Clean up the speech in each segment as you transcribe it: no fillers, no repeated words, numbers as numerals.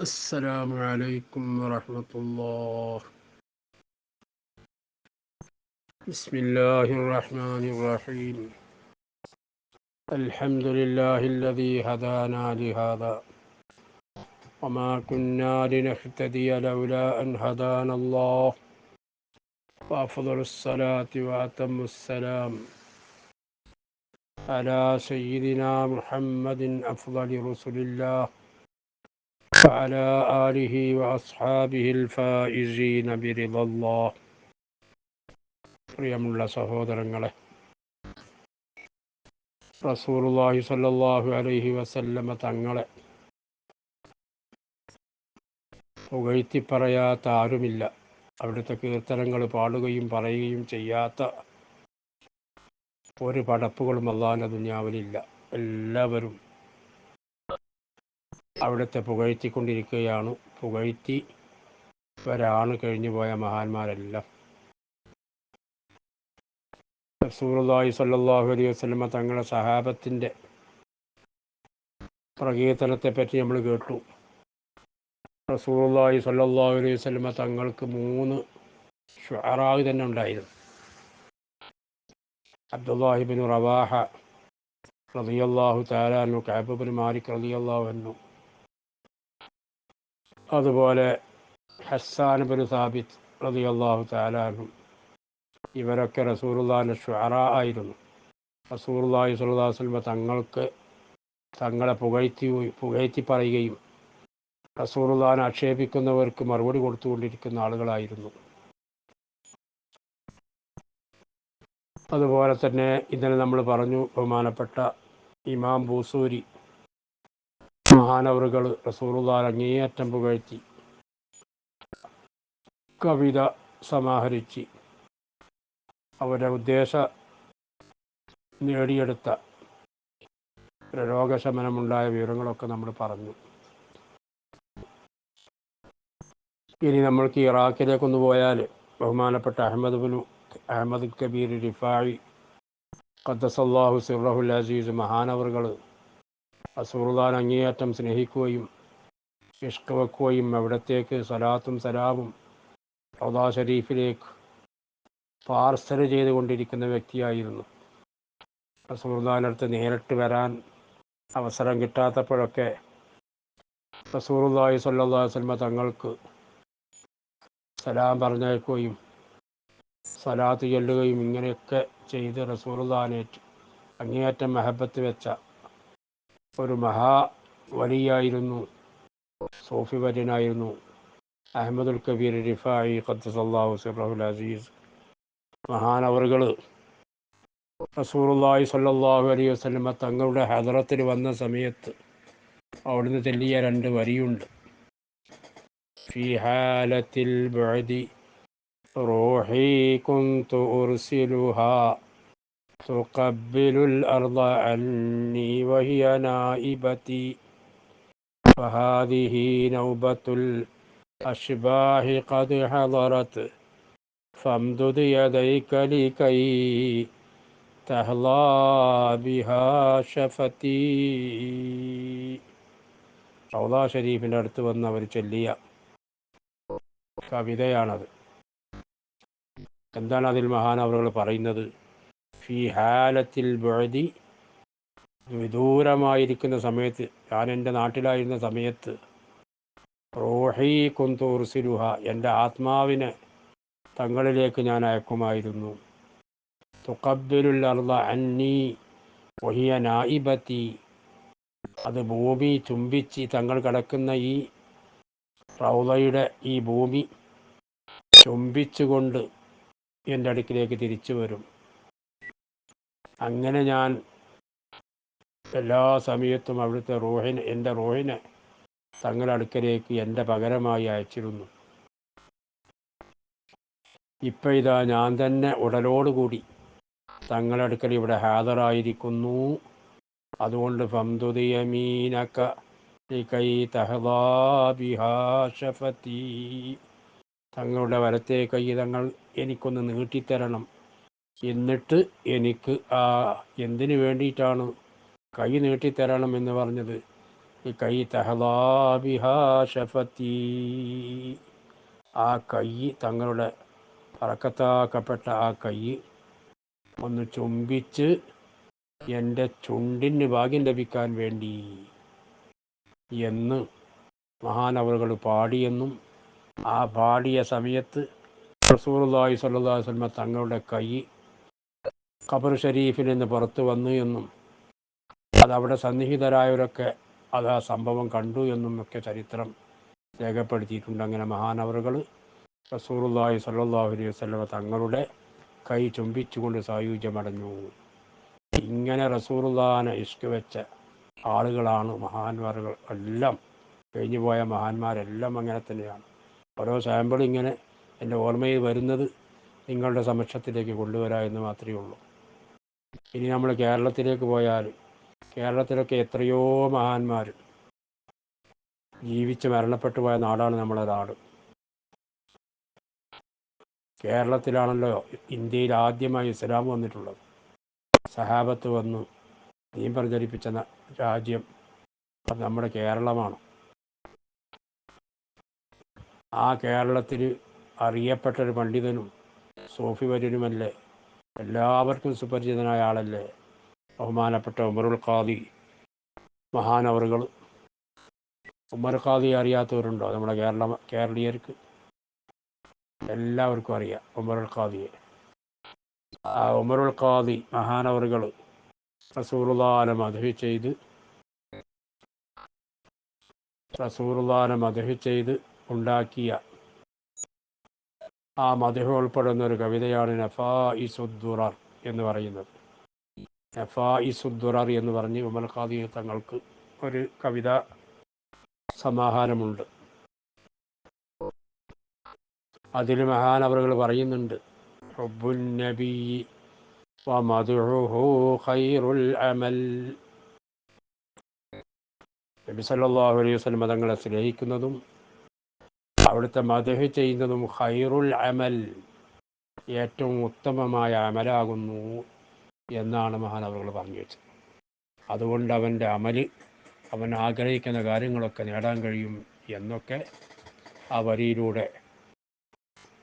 السلام عليكم ورحمة الله. بسم الله الرحمن الرحيم. الحمد لله الذي هدانا لهذا وما كنا لنهتدي لولا أن هدانا الله. وأفضل الصلاة وأتم السلام على سيدنا محمد أفضل رسل الله وعلى آله وأصحابه الفائزين برضا الله. പ്രിയമുള്ള സഹോദരങ്ങളെ, റസൂലുള്ളാഹി സ്വല്ലല്ലാഹു അലൈഹി വസല്ലമ തങ്ങളെ പുകഴ്ത്തി പറയാത്ത ആരുമില്ല. അവിടുത്തെ കീർത്തനങ്ങൾ പാടുകയും പറയുകയും ചെയ്യാത്ത ഒരു പടപ്പുകളും അല്ലാഹുവിൻ്റെ ദുനിയാവിലില്ല. എല്ലാവരും അവിടുത്തെ പുകഴ്ത്തിക്കൊണ്ടിരിക്കുകയാണ്. പുകഴ്ത്തിവരാണ് കഴിഞ്ഞുപോയ മഹാന്മാരെല്ലാം. റസൂലുള്ളാഹി സ്വല്ലല്ലാഹു അലൈഹി വസല്ലമ തങ്ങളുടെ സഹാബത്തിൻ്റെ പ്രകീർത്തനത്തെപ്പറ്റി നമ്മൾ കേട്ടു. റസൂലുള്ളാഹി സ്വല്ലല്ലാഹു അലൈഹി വസല്ലമ തങ്ങൾക്ക് 3 ശുഅറാ തന്നെ ഉണ്ടായിരുന്നു. അബ്ദുല്ലാഹി ഇബ്നു റവാഹ റളിയല്ലാഹു തആല അൻഹു, കഅബ് ഇബ്നു മാലിക് റളിയല്ലാഹു അൻഹു, അതുപോലെ ഹസ്സാൻ ഇബ്നു സാബിത്ത് റളിയല്ലാഹു തആല അൻഹു, ഇവരൊക്കെ റസൂലുള്ളാഹിൻ്റെ ശുഅറാ ആയിരുന്നു. റസൂലുള്ളാഹി സ്വല്ലല്ലാഹു അലൈഹി വസല്ലമ തങ്ങളെ പുകഴ്ത്തി പറയുകയും റസൂലുള്ളാഹിനെ ആക്ഷേപിക്കുന്നവർക്ക് മറുപടി കൊടുത്തുകൊണ്ടിരിക്കുന്ന ആളുകളായിരുന്നു. അതുപോലെ തന്നെ ഇന്നലെ നമ്മൾ പറഞ്ഞു, ബഹുമാനപ്പെട്ട ഇമാം ബൂസൂരി മഹാനവറുകൾ റസൂലുള്ളാഹിനെ അങ്ങേയറ്റം പുകഴ്ത്തി കവിത സമാഹരിച്ച് അവരുടെ ഉദ്ദേശം നേടിയെടുത്ത രോഗശമനമുണ്ടായ വിവരങ്ങളൊക്കെ നമ്മൾ പറഞ്ഞു. ഇനി നമ്മൾക്ക് ഇറാഖിലേക്കൊന്ന് പോയാൽ ബഹുമാനപ്പെട്ട അഹമ്മദ് കബീർ റിഫായി ഖദ്ദസല്ലാഹു സിർറഹുൽ അസീസ് മഹാനവറുകൾ റസൂലുള്ളാഹിനെ അങ്ങേയറ്റം സ്നേഹിക്കുകയും ഇഷ്ക് വെക്കുകയും അവിടത്തേക്ക് സലാത്തും സലാമും റൗദാ ഷരീഫിലേക്ക് പാർസൽ ചെയ്തുകൊണ്ടിരിക്കുന്ന വ്യക്തിയായിരുന്നു. റസൂലുള്ളാഹിന്റെ അടുത്ത് നേരിട്ട് വരാൻ അവസരം കിട്ടാത്തപ്പോഴൊക്കെ റസൂലുള്ളാഹി സ്വല്ലല്ലാഹു അലൈഹി വസല്ലം തങ്ങൾക്ക് സലാം പറഞ്ഞയക്കുകയും സലാത്ത് ചൊല്ലുകയും ഇങ്ങനെയൊക്കെ ചെയ്ത് റസൂലുള്ളാഹിനെ അങ്ങേയറ്റം മഹബത്ത് വെച്ച ഒരു വലിയായിരുന്നു, സൂഫി വര്യനായിരുന്നു അഹമ്മദുൽ കബീർ റിഫായി ഖദ്ദസല്ലാഹു സിർറഹുൽ അസീസ് മഹാനവറുകൾ. റസൂലുള്ളാഹി സ്വല്ലല്ലാഹു അലൈഹി വസല്ലം തങ്ങളുടെ ഹദറത്തിൽ വന്ന സമയത്ത് അവിടുന്ന് ചൊല്ലിയ 2 വരിയുണ്ട്. ഫീ ഹാലത്തിൽ ബഅദി റൂഹി കുന്തു ഉർസിലുഹാ തുഖബ്ബിലുൽ അർള അന്നി വഹിയ നായിബതി ഫഹാദിഹി നൗബത്തുൽ അശ്ബാഹി ഖദ് ഹദറത് ഫംദുദ് യദൈക ലികൈ തഹ്ലാ ബിഹാ ഷഫതി. റൗദാ ഷരീഫിൻ്റെ അടുത്ത് വന്ന് അവർ ചൊല്ലിയ കവിതയാണത്. എന്താണ് അതിൽ മഹാനവറുകൾ പറയുന്നത്? ഫീ ഹാലത്തിൽ ബഅദി, വിദൂരമായിരിക്കുന്ന സമയത്ത്, ഞാൻ എൻ്റെ നാട്ടിലായിരുന്ന സമയത്ത്, റൂഹി കുന്തു ഉർസിലുഹ, എൻ്റെ ആത്മാവിനെ തങ്ങളിലേക്ക് ഞാൻ അയക്കുമായിരുന്നു. തുഖബ്ബിലുൽ അർള അന്നി വഹിയ നായിബതി, അത് ഭൂമി ചുംബിച്ച്, തങ്ങൾ കിടക്കുന്ന ഈ റൗളയുടെ ഈ ഭൂമി ചുംബിച്ചുകൊണ്ട് എൻ്റെ അടുക്കിലേക്ക് തിരിച്ചു വരും. അങ്ങനെ ഞാൻ എല്ലാ സമയത്തും അവിടുത്തെ എൻ്റെ റൂഹിനെ തങ്ങളുടെ അടുക്കലേക്ക് എൻ്റെ പകരമായി അയച്ചിരുന്നു. ഇപ്പം ഇതാ ഞാൻ തന്നെ ഉടലോടുകൂടി തങ്ങളുടെ അടുക്കൽ ഇവിടെ ഹാജറായിരിക്കുന്നു. അതുകൊണ്ട് ഫംദുദ് യമീനക ലികൈ തഹ്ലാ ബിഹാ ഷഫതി, തങ്ങളുടെ വലത്തെ കൈ തങ്ങൾ എനിക്കൊന്ന് നീട്ടിത്തരണം. എന്നിട്ട് എനിക്ക് എന്തിനു വേണ്ടിയിട്ടാണ് കൈ നീട്ടിത്തരണം എന്ന് പറഞ്ഞത്? കൈ തഹലാബിഹാ ഷഫത്തി, ആ കൈ, തങ്ങളുടെ പറക്കത്താക്കപ്പെട്ട ആ കൈ ഒന്ന് ചുംബിച്ച് എൻ്റെ ചുണ്ടിന് ഭാഗ്യം ലഭിക്കാൻ വേണ്ടി എന്ന് മഹാനവറുകൾ പാടിയെന്നും, ആ പാടിയ സമയത്ത് റസൂലുള്ളാഹി സ്വല്ലല്ലാഹു അലൈഹി വസല്ലം തങ്ങളുടെ കൈ ഖബർ ഷരീഫിൽ നിന്ന് പുറത്തു വന്നു എന്നും അതവിടെ സന്നിഹിതരായവരൊക്കെ അത് ആ സംഭവം കണ്ടു എന്നും ഒക്കെ ചരിത്രം രേഖപ്പെടുത്തിയിട്ടുണ്ട്. അങ്ങനെ മഹാനവറുകൾ റസൂലുള്ളാഹി സ്വല്ലല്ലാഹു അലൈഹി വസല്ലം തങ്ങളുടെ കൈ ചുംബിച്ചുകൊണ്ട് സായുജ്യമടഞ്ഞു. ഇങ്ങനെ റസൂലുള്ളാഹിനെ ഇഷ്ക് വെച്ച ആളുകളാണ് മഹാന്മാരുകൾ എല്ലാം. കഴിഞ്ഞു പോയ മഹാന്മാരെല്ലാം അങ്ങനെ തന്നെയാണ്. ഓരോ സാമ്പിൾ ഇങ്ങനെ എൻ്റെ ഓർമ്മയിൽ വരുന്നത് നിങ്ങളുടെ സമക്ഷത്തിലേക്ക് കൊണ്ടുവരാ എന്ന് മാത്രമേ ഉള്ളൂ. ഇനി നമ്മൾ കേരളത്തിലേക്ക് പോയാൽ, കേരളത്തിലൊക്കെ എത്രയോ മഹാന്മാർ ജീവിച്ച് മരണപ്പെട്ടു പോയ നാടാണ് നമ്മുടെ നാട്. കേരളത്തിലാണല്ലോ ഇന്ത്യയിൽ ആദ്യമായി ഇസ്ലാം വന്നിട്ടുള്ളത്. സഹാബത്ത് വന്ന് ദീൻ പ്രചരിപ്പിച്ച രാജ്യം അത് നമ്മുടെ കേരളമാണ്. ആ കേരളത്തിൽ അറിയപ്പെട്ടൊരു പണ്ഡിതനും സൂഫി വര്യനുമല്ലേ, എല്ലാവർക്കും സുപരിചിതനായ ആളല്ലേ ബഹുമാനപ്പെട്ട ഉമറുൽ ഖാദി മഹാനവറുകൾ. ഉമർ ഖാദി അറിയാത്തവരുണ്ടോ? നമ്മുടെ കേരളീയർക്ക് എല്ലാവർക്കും അറിയാം ഉമറുൽ ഖാദിയെ. ആ ഉമറുൽ ഖാദി മഹാനവറുകൾ റസൂലുള്ളാഹിനെ മദ്ഹ് ചെയ്ത് ഉണ്ടാക്കിയ ആ മദ്ഹ് ഉൾപ്പെടുന്ന ഒരു കവിതയാണ് നഫായിസുദ്ദുറർ എന്ന് പറയുന്നത്. നഫായിസുദ്ദുറർ എന്ന് പറഞ്ഞ് ഉമർ ഖാദി തങ്ങൾക്ക് ഒരു കവിതാ സമാഹാരമുണ്ട്. അതിൽ മഹാനവറുകൾ പറയുന്നുണ്ട്, ഹുബ്ബുൻ നബി വമദ്ഹുഹു ഖൈറുൽ അമൽ. നബി സല്ലല്ലാഹു അലൈഹി വസല്ലം തങ്ങളെ സ്നേഹിക്കുന്നതും അവിടുത്തെ മദ്ഹ് ചെയ്യുന്നതും ഖൈറുൽ അമൽ, ഏറ്റവും ഉത്തമമായ അമലാകുന്നു എന്നാണ് മഹാനവറുകൾ പറഞ്ഞു വെച്ചത്. അതുകൊണ്ട് അവൻ്റെ അമല്, അവൻ ആഗ്രഹിക്കുന്ന കാര്യങ്ങളൊക്കെ നേടാൻ കഴിയും എന്നൊക്കെ ആ വരിയിലൂടെ,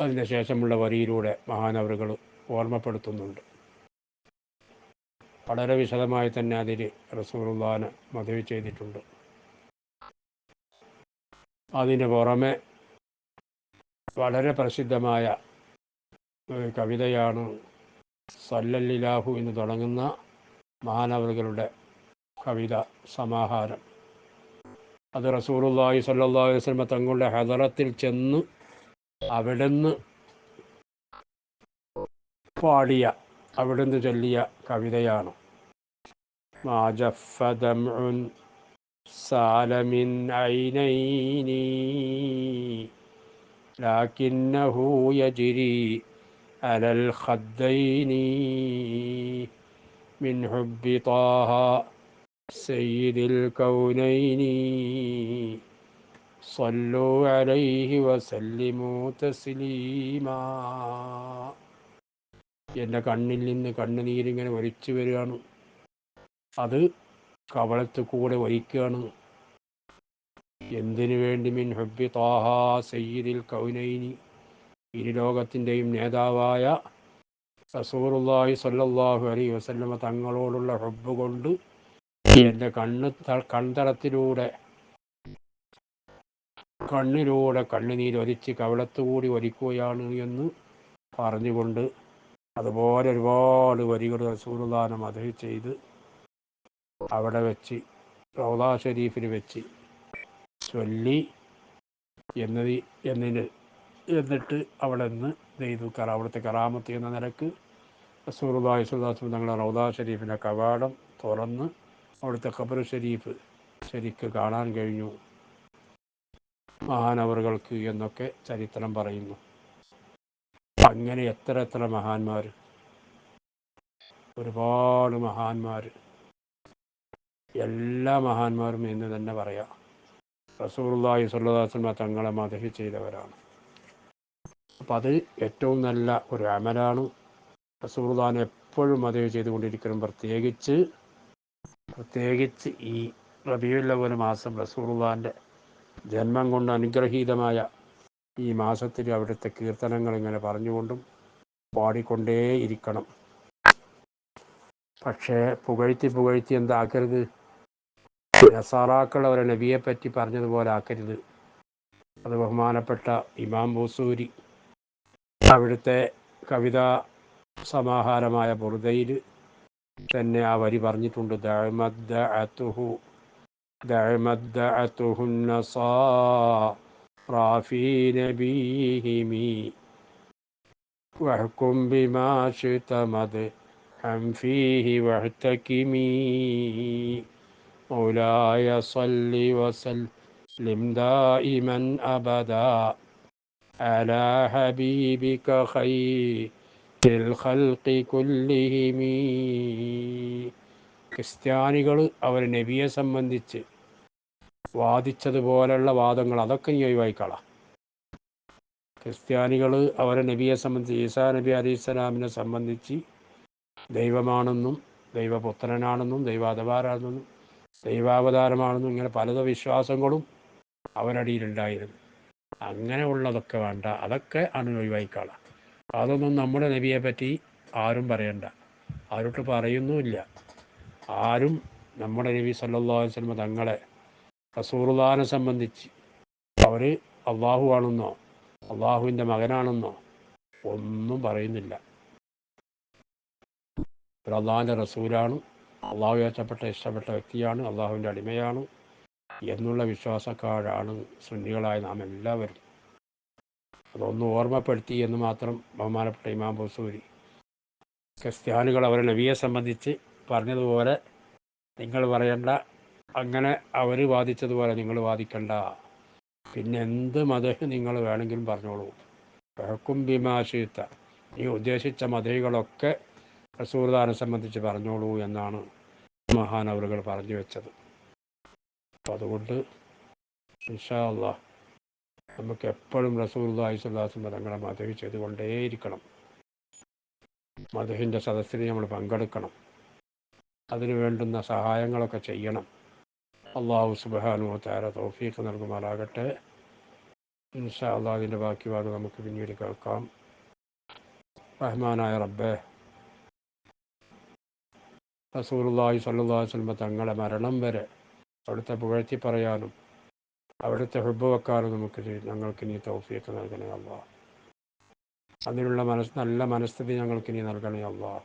അതിന് ശേഷമുള്ള വരിയിലൂടെ മഹാനവറുകൾ ഓർമ്മപ്പെടുത്തുന്നുണ്ട്. വളരെ വിശദമായി തന്നെ അതിൽ റസൂലുള്ളാഹിനെ മദ്ഹ് ചെയ്തിട്ടുണ്ട്. അതിന് പുറമെ വളരെ പ്രസിദ്ധമായ ഒരു കവിതയാണ് സല്ലല്ലാഹു എന്ന് തുടങ്ങുന്ന മഹാനവറുകളുടെ കവിത സമാഹാരം. അത് റസൂലുള്ളാഹി സ്വല്ലല്ലാഹു അലൈഹി വസല്ലം തങ്ങളുടെ ഹദറത്തിൽ ചെന്ന് അവിടുന്ന് പാടിയ, അവിടുന്ന് ചൊല്ലിയ കവിതയാണ്. മാ ജഫ്ഫ ദംഉൻ സാല മിൻ ഐനൈനി ലാകിന്നഹു യജ്രി അലൽ ഖദ്ദൈനി മിൻ ഹുബ്ബി ത്വാഹ സയ്യിദിൽ കൗനൈനി സ്വല്ലു അലൈഹി വസല്ലിമു തസ്ലീമാ. എൻ്റെ കണ്ണിൽ നിന്ന് കണ്ണുനീരിങ്ങനെ ഒലിച്ചു വരികയാണ്. അത് കവളത്ത് കൂടെ ഒലിക്കുകയാണ്. എന്തിനു വേണ്ടി? മിൻ ഹുബ്ബി ത്വാഹ സയ്യിദിൽ കൗനൈനി, ഇരുലോകത്തിൻ്റെയും നേതാവായ റസൂലുള്ളാഹി സ്വല്ലല്ലാഹു അലൈഹി വസല്ലമ തങ്ങളോടുള്ള ഹുബ്ബ് കൊണ്ട് എൻ്റെ കൺതടത്തിലൂടെ കണ്ണുനീരൊലിച്ച് കവളത്തുകൂടി ഒലിക്കുകയാണ് എന്ന് പറഞ്ഞുകൊണ്ട് അതുപോലെ ഒരുപാട് വരികൾ റസൂലുള്ളാഹിനെ മദ്ഹ് ചെയ്ത് അവിടെ വെച്ച് റൗള ഷരീഫിൽ വെച്ച് ചൊല്ലി എന്നിട്ട് അവിടെ നിന്ന് അവിടുത്തെ കറാമത്ത് എന്ന നിലക്ക് റസൂലുള്ളാഹി സ്വല്ലല്ലാഹു അലൈഹി വസല്ലം തങ്ങളുടെ റൗള ഷരീഫിൻ്റെ കവാടം തുറന്ന് അവിടുത്തെ ഖബർ ഷരീഫ് ശരിക്ക് കാണാൻ കഴിഞ്ഞു മഹാനവറുകൾക്ക് എന്നൊക്കെ ചരിത്രം പറയുന്നു. അങ്ങനെ എത്ര മഹാന്മാർ, ഒരുപാട് മഹാന്മാർ, എല്ലാ മഹാന്മാരും എന്ന് തന്നെ പറയാം റസൂലുള്ളാഹി സ്വല്ലല്ലാഹു അലൈഹി വസല്ലം തങ്ങളെ മദ്ഹ് ചെയ്തവരാണ്. അപ്പം അത് ഏറ്റവും നല്ല ഒരു അമലാണ്. റസൂലുള്ളാഹിനെ എപ്പോഴും മദ്ഹ് ചെയ്തുകൊണ്ടിരിക്കണം. പ്രത്യേകിച്ച് ഈ റബീഉൽ അവ്വൽ മാസം റസൂലുള്ളാഹിൻ്റെ ജന്മം കൊണ്ട് അനുഗ്രഹീതമായ ഈ മാസത്തിൽ അവിടുത്തെ കീർത്തനങ്ങൾ ഇങ്ങനെ പറഞ്ഞുകൊണ്ടും പാടിക്കൊണ്ടേയിരിക്കണം. പക്ഷേ പുകഴ്ത്തി എന്താക്കരുത്, നസാറാക്കൾ അവരെ നബിയെപ്പറ്റി പറഞ്ഞതുപോലെ ആക്കരുത്. അത് ബഹുമാനപ്പെട്ട ഇമാം ബൂസൂരി അവിടുത്തെ കവിതാ സമാഹാരമായ ബുർദയിൽ തന്നെ ആ വരി പറഞ്ഞിട്ടുണ്ട്. ദഅമദ്ദഅതുഹു النصارى في نبيهم واحكم بما شئت مدحا فيه واحتكمي مولاي صل وسلم دائما أبدا على حبيبك خير الخلق كلهم. ക്രിസ്ത്യാനികൾ അവർ നബിയെ സംബന്ധിച്ച് വാദിച്ചതുപോലുള്ള വാദങ്ങൾ അതൊക്കെ നീ ഒഴിവായിക്കളാം. ക്രിസ്ത്യാനികൾ അവരെ നബിയെ സംബന്ധിച്ച്, ഈസാ നബി അലൈഹിസ്സലാമിനെ സംബന്ധിച്ച് ദൈവമാണെന്നും ദൈവപുത്രനാണെന്നും ദൈവാവതാരമാണെന്നും ദൈവാവതാരമാണെന്നും ഇങ്ങനെ പലത വിശ്വാസങ്ങളും അവരടിയിലുണ്ടായിരുന്നു. അങ്ങനെയുള്ളതൊക്കെ വേണ്ട, അതൊക്കെ ആണ് ഒഴിവായിക്കളാം. അതൊന്നും നമ്മുടെ നബിയെ പറ്റി ആരും പറയണ്ട, ആരോട്ട് പറയുന്നുമില്ല. ആരും നമ്മുടെ നബി സല്ലല്ലാഹു അലൈഹി വസല്ലം തങ്ങളെ റസൂലുള്ളാഹിനെ സംബന്ധിച്ച് അവർ അള്ളാഹു ആണെന്നോ അള്ളാഹുവിൻ്റെ മകനാണെന്നോ ഒന്നും പറയുന്നില്ല. ഒരു അള്ളാഹിൻ്റെ റസൂലാണ്, അള്ളാഹു ഇഷ്ടപ്പെട്ട വ്യക്തിയാണ്, അള്ളാഹുവിൻ്റെ അടിമയാണ് എന്നുള്ള വിശ്വാസക്കാരാണ് സുന്നികളായ നാം എല്ലാവരും. അതൊന്ന് ഓർമ്മപ്പെടുത്തി എന്ന് മാത്രം ബഹുമാനപ്പെട്ട ഇമാം ബൂസൂരി. ക്രിസ്ത്യാനികൾ അവരെ നബിയെ സംബന്ധിച്ച് പറഞ്ഞതുപോലെ നിങ്ങൾ പറയണ്ട, അങ്ങനെ അവർ വാദിച്ചതുപോലെ നിങ്ങൾ വാദിക്കണ്ട. പിന്നെ എന്ത് മതഹ് നിങ്ങൾ വേണമെങ്കിലും പറഞ്ഞോളൂ. ഹക്കും ബിമാശീത്ത, ഈ ഉദ്ദേശിച്ച മതകളൊക്കെ റസൂലുള്ളാഹിനെ സംബന്ധിച്ച് പറഞ്ഞോളൂ എന്നാണ് മഹാനവറുകൾ പറഞ്ഞു വെച്ചത്. അപ്പം അതുകൊണ്ട് ഇൻഷാ അല്ലാഹ് നമുക്ക് എപ്പോഴും റസൂലുള്ളാഹി സ്വല്ലല്ലാഹു അലൈഹി വസല്ലം തങ്ങളെ മദഹ് ചെയ്തുകൊണ്ടേയിരിക്കണം. മദഹിൻ്റെ സദസ്സിൽ നമ്മൾ പങ്കെടുക്കണം. അതിനു വേണ്ടുന്ന സഹായങ്ങളൊക്കെ ചെയ്യണം. അള്ളാഹു സുബ്ഹാനഹു വ തആല തൗഫീഖ് നൽകുമാറാകട്ടെ. ഇൻഷാ അല്ലാഹ് അതിൻ്റെ ബാക്കി ഭാഗം നമുക്ക് പിന്നീട് കേൾക്കാം. റഹ്മാനായ റബ്ബേ, റസൂലുള്ളാഹി സ്വല്ലല്ലാഹു അലൈഹി വസല്ലം തങ്ങളെ മരണം വരെ അവിടുത്തെ പുകഴ്ത്തി പറയാനും അവിടുത്തെ ഹുബ്ബ് വെക്കാനും ഞങ്ങൾക്ക് നീ തൗഫീഖ് നൽകണേ അല്ലാഹ്. അതിനുള്ള നല്ല മനസ്ഥിതി ഞങ്ങൾക്ക് നീ നൽകണേ അല്ലാഹ്.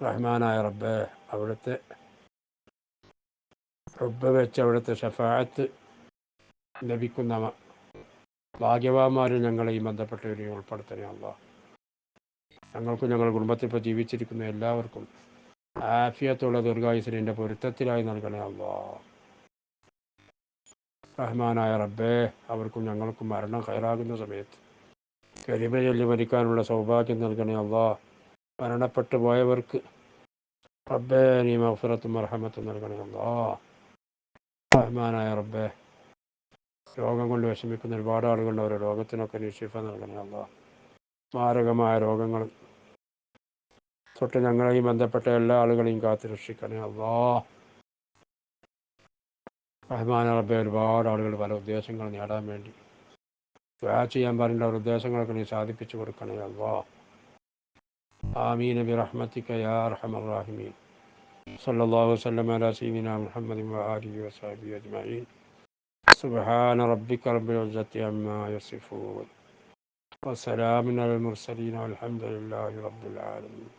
റഹ്മാനായ റബ്ബേ, അവിടുത്തെ ഹുബ്ബ് വെച്ച് അവിടുത്തെ ഷഫാഅത്ത് ലഭിക്കുന്ന ഭാഗ്യവാന്മാരിൽ ഞങ്ങളെയും ബന്ധപ്പെട്ടവരെയും ഉൾപ്പെടുത്തണേ അല്ലാഹ്. ഞങ്ങൾക്കും ഞങ്ങളുടെ കുടുംബത്തിൽ ഇപ്പോൾ ജീവിച്ചിരിക്കുന്ന എല്ലാവർക്കും ആഫിയത്തുള്ള ദീർഘായുസ്സിനെ എൻ്റെ പൊരുത്തത്തിലായി നൽകണേ അല്ലാഹ്. റഹ്മാനായ റബ്ബേ, അവർക്കും ഞങ്ങൾക്കും മരണം ഖൈറാകുന്ന സമയത്ത് കലിമ ചൊല്ലി മരിക്കാനുള്ള സൗഭാഗ്യം നൽകണേ അല്ലാഹ്. മരണപ്പെട്ടു പോയവർക്ക് റബ്ബേ നീ മഗ്ഫിറത്തും മർഹമത്തും നൽകണേ അല്ലാഹ്. റഹ്മാനായ റബ്ബേ, രോഗം കൊണ്ട് വിഷമിക്കുന്ന ഒരുപാട് ആളുകളുണ്ട്, ഓരോ രോഗത്തിനൊക്കെ നീ ശിഫ നൽകണേ അല്ലാഹ്. മാരകമായ രോഗങ്ങൾ തൊട്ട് ഞങ്ങളെയും ബന്ധപ്പെട്ട എല്ലാ ആളുകളെയും കാത്തു രക്ഷിക്കണേ അല്ലാഹ്. റഹ്മാനായ റബ്ബേ, ഒരുപാട് ആളുകൾ പല ഉദ്ദേശങ്ങൾ നേടാൻ വേണ്ടി ദുആ ചെയ്യാൻ പറഞ്ഞ അവർ ഉദ്ദേശങ്ങളൊക്കെ നീ സാധിപ്പിച്ചു കൊടുക്കണേ അല്ലാഹ്. ആമീൻ ബിറഹ്മതിക യാ അർഹമർ റഹീമീൻ. സല്ലല്ലാഹു വസല്ലമ അലാ സയ്യിദിനാ മുഹമ്മദിൻ വആലിഹി വസഹ്ബിഹി അജ്മഈൻ. സുബ്ഹാന റബ്ബിക റബ്ബിൽ ഇസ്സത്തി അമ്മാ യസിഫൂൻ വസലാമുൻ അലൽ മുർസലീൻ വൽഹംദുലില്ലാഹി റബ്ബിൽ ആലമീൻ.